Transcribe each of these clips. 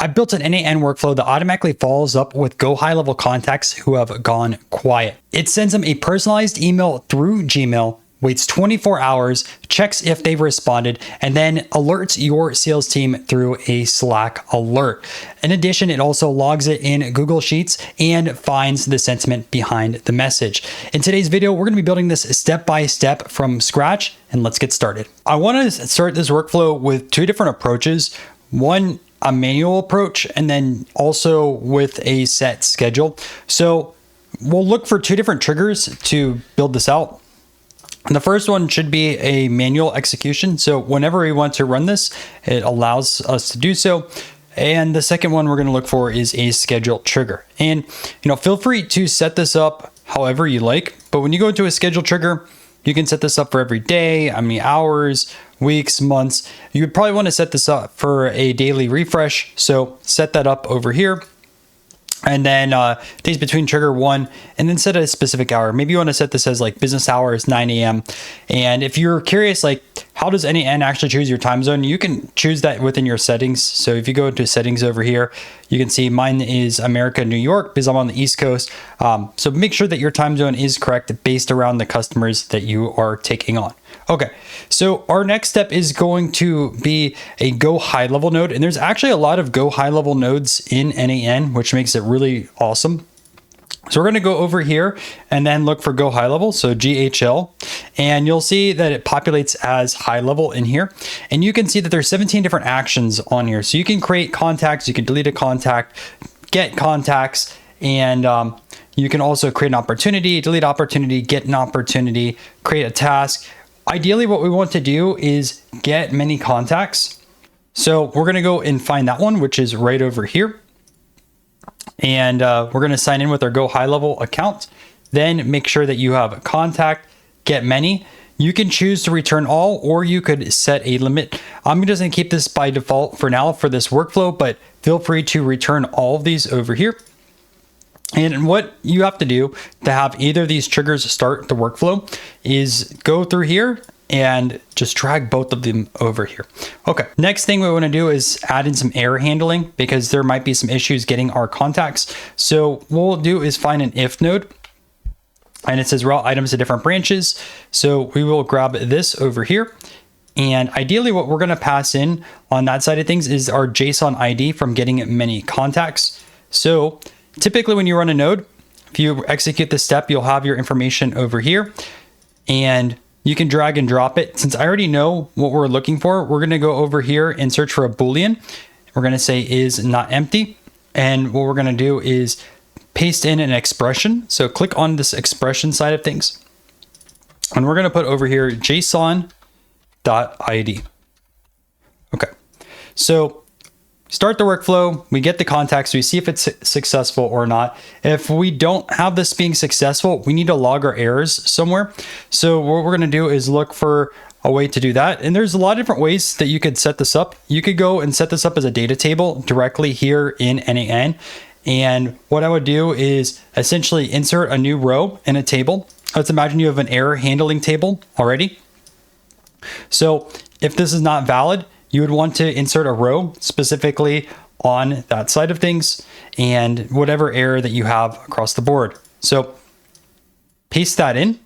I built an n8n workflow that automatically follows up with GoHighLevel contacts who have gone quiet. It sends them a personalized email through Gmail, waits 24 hours, checks if they've responded, and then alerts your sales team through a Slack alert. In addition, it also logs it in Google Sheets and finds the sentiment behind the message. In today's video, we're going to be building this step by step from scratch, and let's get started. I want to start this workflow with two different approaches. One, a manual approach, and then also with a set schedule. So we'll look for two different triggers to build this out. The first one should be a manual execution. So whenever we want to run this, it allows us to do so. And the second one we're going to look for is a schedule trigger. And feel free to set this up however you like. But when you go into a schedule trigger, you can set this up for every day, hours, weeks, months. You would probably want to set this up for a daily refresh. So set that up over here. And then days between trigger 1, and then set a specific hour. Maybe you want to set this as like business hours, 9 a.m. And if you're curious, like how does n8n actually choose your time zone? You can choose that within your settings. So if you go into settings over here, you can see mine is America, New York, because I'm on the East Coast. So make sure that your time zone is correct based around the customers that you are taking on. Okay, so our next step is going to be a GoHighLevel node. And there's actually a lot of GoHighLevel nodes in n8n, which makes it really awesome. So we're going to go over here and then look for GoHighLevel, so GHL, and you'll see that it populates as high level in here. And you can see that there's 17 different actions on here. So you can create contacts, you can delete a contact, get contacts, and you can also create an opportunity, delete opportunity, get an opportunity, create a task. Ideally, what we want to do is get many contacts. So we're going to go and find that one, which is right over here. And we're going to sign in with our GoHighLevel account. Then make sure that you have a contact, get many. You can choose to return all, or you could set a limit. I'm just going to keep this by default for now for this workflow, but feel free to return all of these over here. And what you have to do to have either of these triggers start the workflow is go through here and just drag both of them over here. Okay, next thing we want to do is add in some error handling because there might be some issues getting our contacts. So what we'll do is find an if node, and it says route items to different branches. So we will grab this over here. And ideally what we're going to pass in on that side of things is our JSON ID from getting many contacts. So typically when you run a node, if you execute this step, you'll have your information over here and you can drag and drop it. Since I already know what we're looking for, we're going to go over here and search for a Boolean. We're going to say is not empty. And what we're going to do is paste in an expression. So click on this expression side of things. And we're going to put over here JSON.id. Okay. So start the workflow, we get the contacts, we see if it's successful or not. If we don't have this being successful, we need to log our errors somewhere. So what we're going to do is look for a way to do that. And there's a lot of different ways that you could set this up. You could go and set this up as a data table directly here in n8n. And what I would do is essentially insert a new row in a table. Let's imagine you have an error handling table already. So if this is not valid, you would want to insert a row specifically on that side of things and whatever error that you have across the board. So paste that in.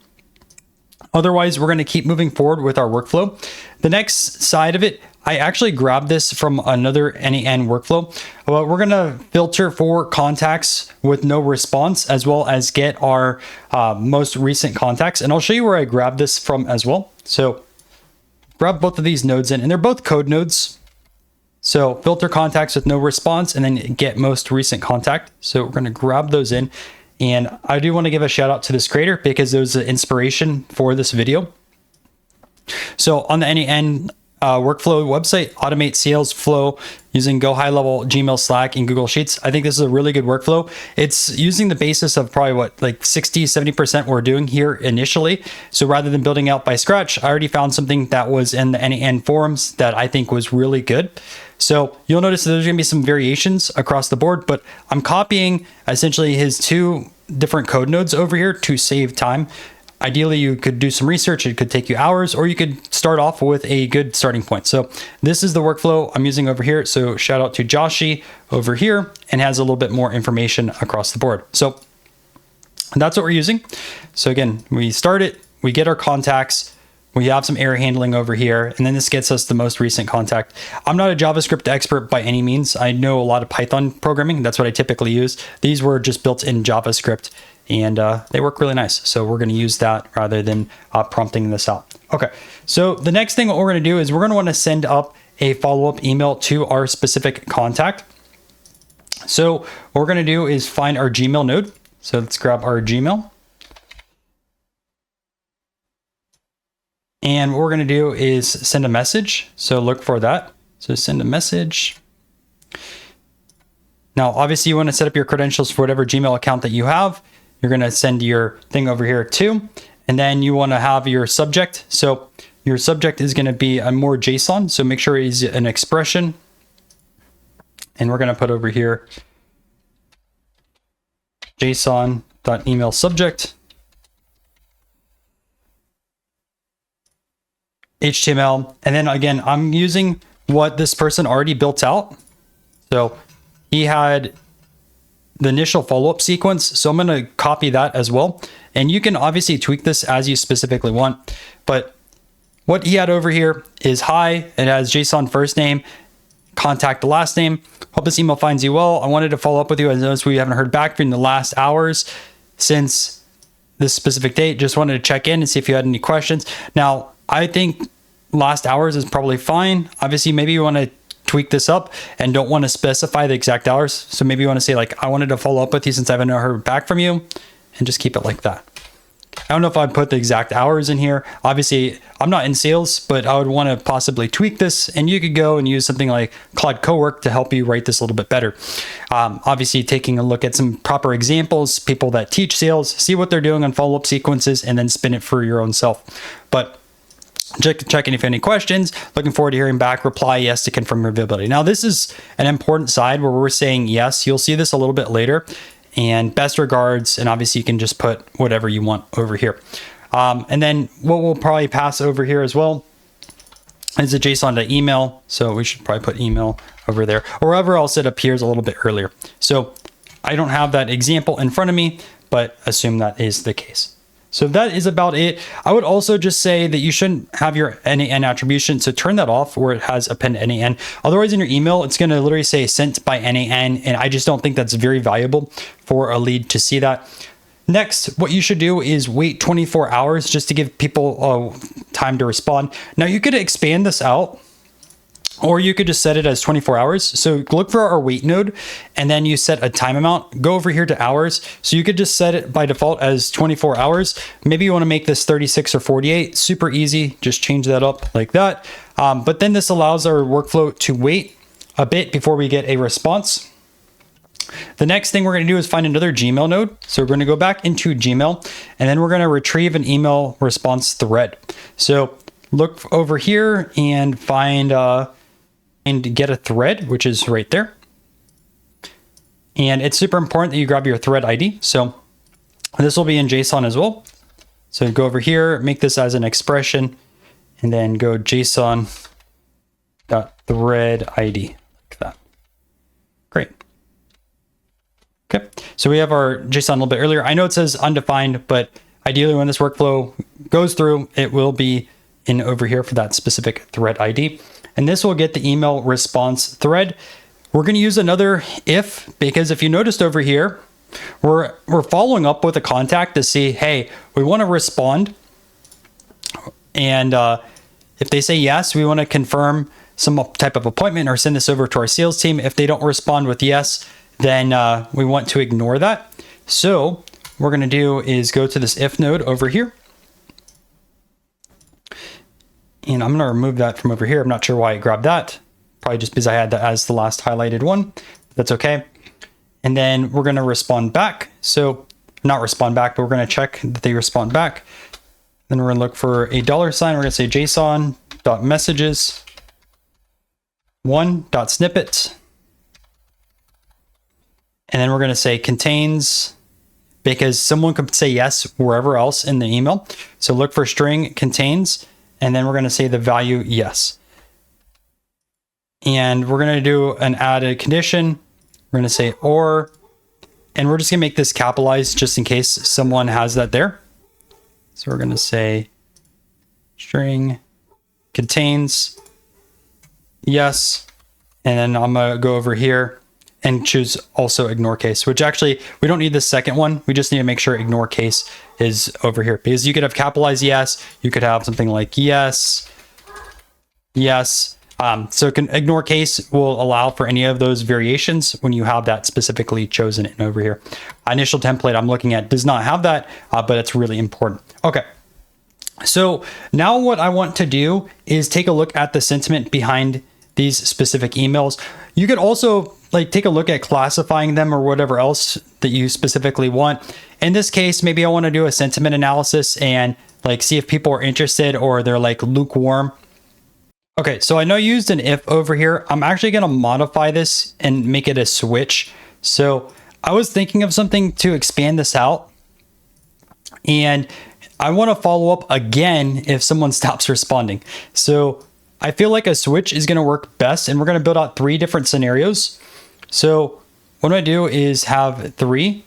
Otherwise, we're going to keep moving forward with our workflow. The next side of it, I actually grabbed this from another n8n workflow. Well, we're going to filter for contacts with no response, as well as get our most recent contacts. And I'll show you where I grabbed this from as well. So grab both of these nodes in, and they're both code nodes. So filter contacts with no response and then get most recent contact. So we're going to grab those in. And I do want to give a shout out to this creator because it was the inspiration for this video. So on the n8n workflow website, automate sales flow using GoHighLevel, Gmail, Slack, and Google Sheets. I think this is a really good workflow. It's using the basis of probably what, like 60-70% we're doing here initially. So rather than building out by scratch, I already found something that was in the n8n forums that I think was really good. So you'll notice that there's going to be some variations across the board, but I'm copying essentially his two different code nodes over here to save time. ideally you could do some research. It could take you hours, or you could start off with a good starting point. So this is the workflow I'm using over here. So shout out to Joshi over here, and has a little bit more information across the board. So that's what we're using. So again, we start it, we get our contacts, we have some error handling over here, and then this gets us the most recent contact. I'm not a JavaScript expert by any means. I know a lot of Python programming. That's what I typically use. These were just built in JavaScript, and they work really nice. So we're going to use that rather than prompting this out. Okay, so the next thing what we're going to do is we're going to want to send up a follow-up email to our specific contact. So what we're going to do is find our Gmail node. So let's grab our Gmail. And what we're going to do is send a message. So look for that. So send a message. Now, obviously you want to set up your credentials for whatever Gmail account that you have. You're going to send your thing over here too. And then you want to have your subject. So your subject is going to be a more JSON. So make sure it's an expression. And we're going to put over here JSON.email subject, HTML. And then again, I'm using what this person already built out. So he had the initial follow-up sequence. So I'm going to copy that as well. And you can obviously tweak this as you specifically want. But what he had over here is hi. It has JSON first name, contact the last name. Hope this email finds you well. I wanted to follow up with you. I noticed we haven't heard back from the last hours since this specific date. Just wanted to check in and see if you had any questions. Now, I think last hours is probably fine. Obviously, maybe you want to tweak this up and don't want to specify the exact hours. So maybe you want to say like, I wanted to follow up with you since I haven't heard back from you, and just keep it like that. I don't know if I'd put the exact hours in here. Obviously, I'm not in sales, but I would want to possibly tweak this, and you could go and use something like Claude Cowork to help you write this a little bit better. Obviously, taking a look at some proper examples, people that teach sales, see what they're doing on follow-up sequences, and then spin it for your own self. But checking if you have any questions, looking forward to hearing back, reply yes to confirm your availability. Now, this is an important side where we're saying yes. You'll see this a little bit later. And best regards, and obviously you can just put whatever you want over here. And then what we'll probably pass over here as well is a JSON to email. So we should probably put email over there, or wherever else it appears a little bit earlier. So I don't have that example in front of me, but assume that is the case. So that is about it. I would also just say that you shouldn't have your n8n attribution. So turn that off where it has append n8n. Otherwise in your email, it's going to literally say sent by n8n. And I just don't think that's very valuable for a lead to see that. Next, what you should do is wait 24 hours just to give people time to respond. Now you could expand this out, or you could just set it as 24 hours. So look for our wait node, and then you set a time amount. Go over here to hours. So you could just set it by default as 24 hours. Maybe you want to make this 36 or 48. Super easy. Just change that up like that. But then this allows our workflow to wait a bit before we get a response. The next thing we're going to do is find another Gmail node. So we're going to go back into Gmail, and then we're going to retrieve an email response thread. So look over here and find and get a thread, which is right there. And it's super important that you grab your thread ID. So this will be in JSON as well. So go over here, make this as an expression, and then go JSON.thread ID like that. Great. Okay, so we have our JSON a little bit earlier. I know it says undefined, but ideally when this workflow goes through, it will be in over here for that specific thread ID. And this will get the email response thread. We're going to use another if, because if you noticed over here, we're following up with a contact to see, hey, we want to respond. And if they say yes, we want to confirm some type of appointment or send this over to our sales team. If they don't respond with yes, then we want to ignore that. So what we're going to do is go to this if node over here. And I'm going to remove that from over here. I'm not sure why I grabbed that. Probably just because I had that as the last highlighted one. That's okay. And then we're going to respond back. So not respond back, but we're going to check that they respond back. Then we're going to look for a $sign. We're going to say JSON.messages one.snippet. And then we're going to say contains because someone could say yes wherever else in the email. So look for string contains, and then we're going to say the value yes. And we're going to do an added condition. We're going to say or, and we're just going to make this capitalized just in case someone has that there. So we're going to say string contains yes. And then I'm going to go over here and choose also ignore case, which actually we don't need the second one. We just need to make sure ignore case is over here, because you could have capitalized yes. You could have something like yes, yes. So ignore case will allow for any of those variations when you have that specifically chosen in over here. Initial template I'm looking at does not have that, but it's really important. Okay. So now what I want to do is take a look at the sentiment behind these specific emails. You could also like take a look at classifying them or whatever else that you specifically want. In this case, maybe I want to do a sentiment analysis and like see if people are interested or they're like lukewarm. Okay, so I know I used an if over here. I'm actually going to modify this and make it a switch. So I was thinking of something to expand this out, and I want to follow up again if someone stops responding. So I feel like a switch is going to work best, and we're going to build out 3 different scenarios. So what I'm going to do is have 3,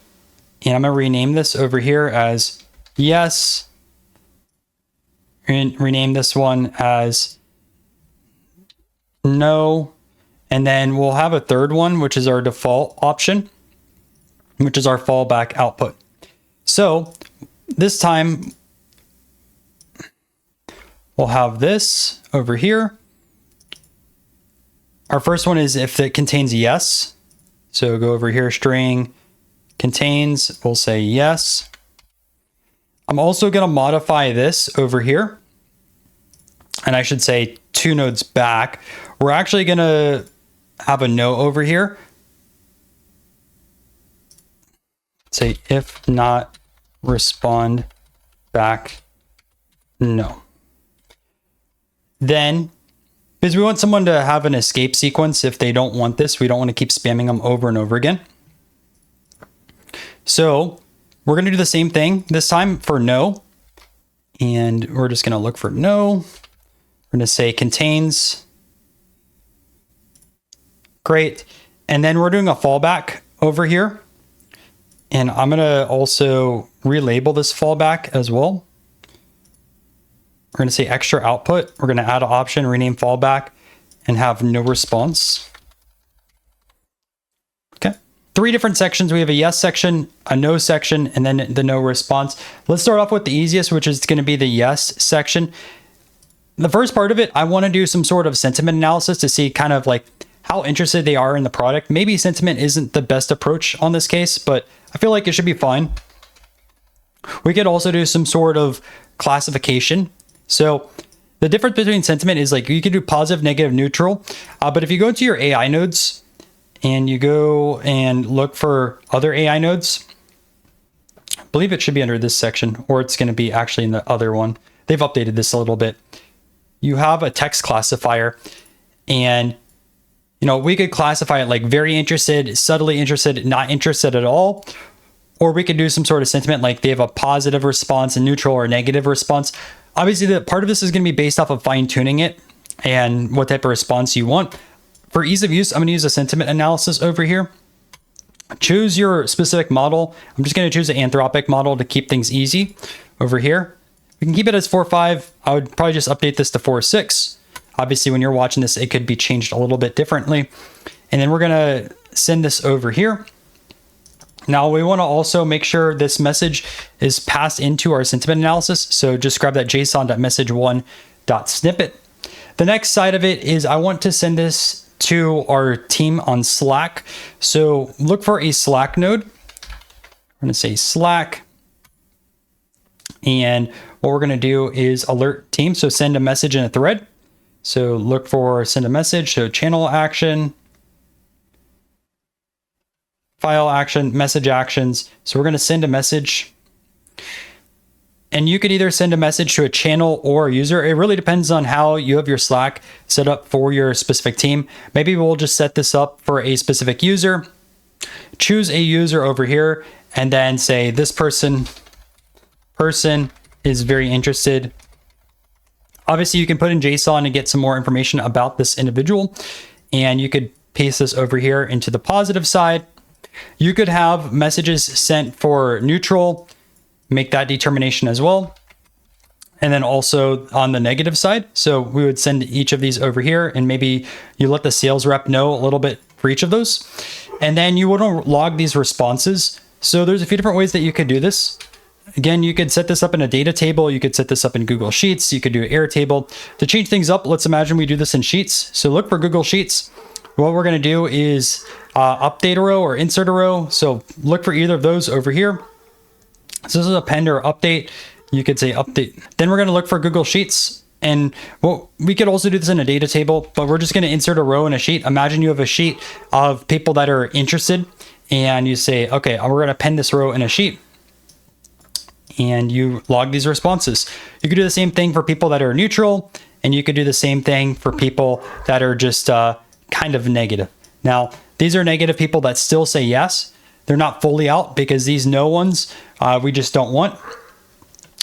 and I'm going to rename this over here as yes, and rename this one as no, and then we'll have a third one, which is our default option, which is our fallback output. So this time we'll have this over here. Our first one is if it contains yes. So go over here, string contains, we'll say yes. I'm also going to modify this over here, and I should say 2 nodes back. We're actually going to have a no over here. Say if not respond back no. Then, because we want someone to have an escape sequence if they don't want this, we don't want to keep spamming them over and over again. So we're going to do the same thing this time for no. And we're just going to look for no. We're going to say contains. Great. And then we're doing a fallback over here. And I'm going to also relabel this fallback as well. We're going to say extra output. We're going to add an option, rename fallback, and have no response. Okay. 3 different sections. We have a yes section, a no section, and then the no response. Let's start off with the easiest, which is going to be the yes section. The first part of it, I want to do some sort of sentiment analysis to see kind of like how interested they are in the product. Maybe sentiment isn't the best approach on this case, but I feel like it should be fine. We could also do some sort of classification. So the difference between sentiment is like you could do positive, negative, neutral. But if you go into your AI nodes and you go and look for other AI nodes, I believe it should be under this section, or it's going to be actually in the other one. They've updated this a little bit. You have a text classifier, and we could classify it like very interested, subtly interested, not interested at all. Or we could do some sort of sentiment like they have a positive response, a neutral, or a negative response. Obviously, the part of this is going to be based off of fine tuning it and what type of response you want. For ease of use, I'm going to use a sentiment analysis over here. Choose your specific model. I'm just going to choose an Anthropic model to keep things easy over here. We can keep it as 4.5. I would probably just update this to 4.6. Obviously, when you're watching this, it could be changed a little bit differently. And then we're going to send this over here. Now we want to also make sure this message is passed into our sentiment analysis. So just grab that json.message1.snippet. The next side of it is I want to send this to our team on Slack. So look for a Slack node. We're going to say Slack. And what we're going to do is alert team. So send a message in a thread. So look for send a message. So channel action, file action, message actions. So we're going to send a message, and you could either send a message to a channel or a user. It really depends on how you have your Slack set up for your specific team. Maybe we'll just set this up for a specific user. choose a user over here and then say this person is very interested. Obviously, you can put in JSON and get some more information about this individual, and you could paste this over here into the positive side. You could have messages sent for neutral, make that determination as well. And then also on the negative side. So we would send each of these over here, and maybe you let the sales rep know a little bit for each of those. And then you want to log these responses. So there's a few different ways that you could do this. Again, you could set this up in a data table. You could set this up in Google Sheets. You could do an Airtable. To change things up, let's imagine we do this in Sheets. So look for Google Sheets. What we're going to do is update a row or insert a row. So look for either of those over here. So this is append or update. You could say update. Then we're going to look for Google Sheets. And well, we could also do this in a data table, but we're just going to insert a row in a sheet. Imagine you have a sheet of people that are interested, and you say, okay, we're going to append this row in a sheet. And you log these responses. You could do the same thing for people that are neutral, and you could do the same thing for people that are just kind of negative. Now, these are negative people that still say yes. They're not fully out because these no ones we just don't want.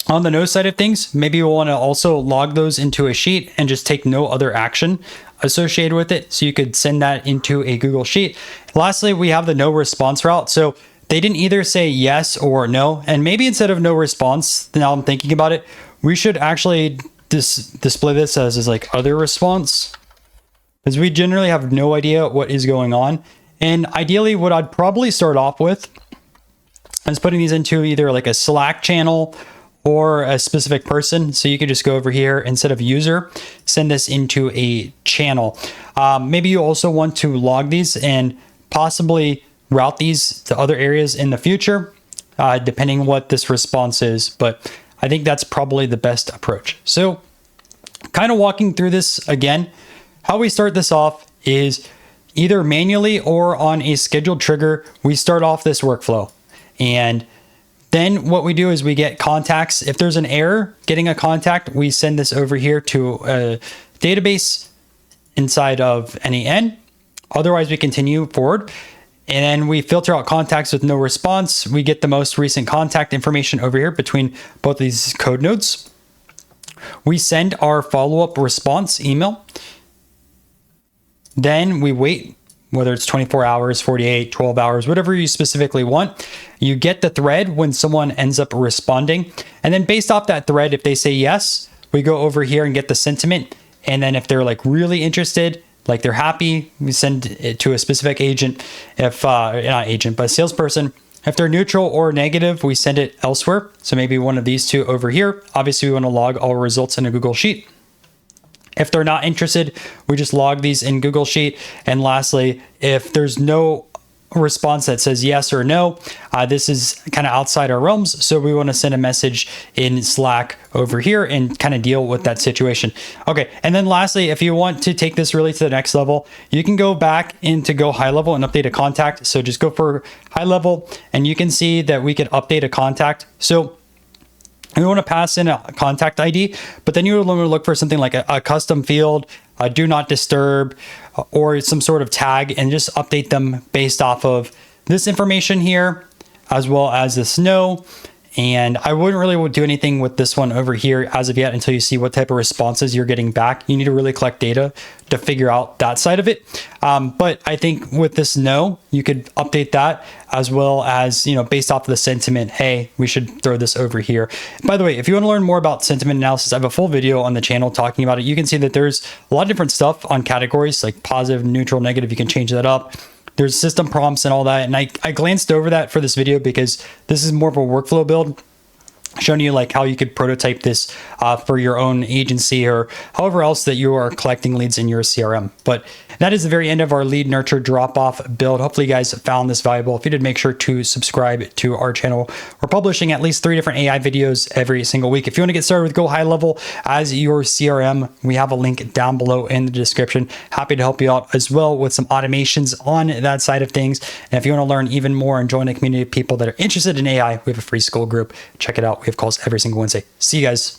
On the no side of things, maybe we'll want to also log those into a sheet and just take no other action associated with it. So you could send that into a Google Sheet. Lastly, we have the no response route. So they didn't either say yes or no. And maybe instead of no response, now I'm thinking about it, we should actually display this as like other response, because we generally have no idea what is going on. And ideally, what I'd probably start off with is putting these into either like a Slack channel or a specific person. So you could just go over here, instead of user, send this into a channel. Maybe you also want to log these and possibly route these to other areas in the future, depending on what this response is. But I think that's probably the best approach. So kind of walking through this again, how we start this off is either manually or on a scheduled trigger. We start off this workflow, and then what we do is we get contacts. If there's an error getting a contact, we send this over here to a database inside of n8n. Otherwise, we continue forward. And then we filter out contacts with no response. We get the most recent contact information over here between both these code nodes. We send our follow-up response email. Then we wait, whether it's 24 hours, 48, 12 hours, whatever you specifically want. You get the thread when someone ends up responding. And then based off that thread, if they say yes, we go over here and get the sentiment. And then if they're like really interested, like they're happy, we send it to a specific agent. If not agent, but salesperson. If they're neutral or negative, we send it elsewhere. So maybe one of these two over here. Obviously, we want to log all results in a Google Sheet. If they're not interested, we just log these in Google Sheet. And lastly, if there's no response that says yes or no, this is kind of outside our realms. So we want to send a message in Slack over here and kind of deal with that situation. Okay. And then lastly, if you want to take this really to the next level, you can go back into GoHighLevel and update a contact. So just go for high level, and you can see that we could update a contact. So we want to pass in a contact ID, but then you would want to look for something like a custom field, a do not disturb, or some sort of tag, and just update them based off of this information here, as well as this no. And I wouldn't really do anything with this one over here as of yet until you see what type of responses you're getting back. You need to really collect data to figure out that side of it. But I think with this no, you could update that as well as, you know, based off of the sentiment, hey, we should throw this over here. By the way, if you want to learn more about sentiment analysis, I have a full video on the channel talking about it. You can see that there's a lot of different stuff on categories like positive, neutral, negative. You can change that up. There's system prompts and all that. And I glanced over that for this video because this is more of a workflow build, showing you like how you could prototype this for your own agency or however else that you are collecting leads in your CRM. But that is the very end of our lead nurture drop-off build. Hopefully you guys found this valuable. If you did, make sure to subscribe to our channel. We're publishing at least 3 different AI videos every single week. If you want to get started with GoHighLevel as your CRM, we have a link down below in the description. Happy to help you out as well with some automations on that side of things. And if you want to learn even more and join a community of people that are interested in AI, we have a free school group. Check it out. We have calls every single Wednesday. See you guys.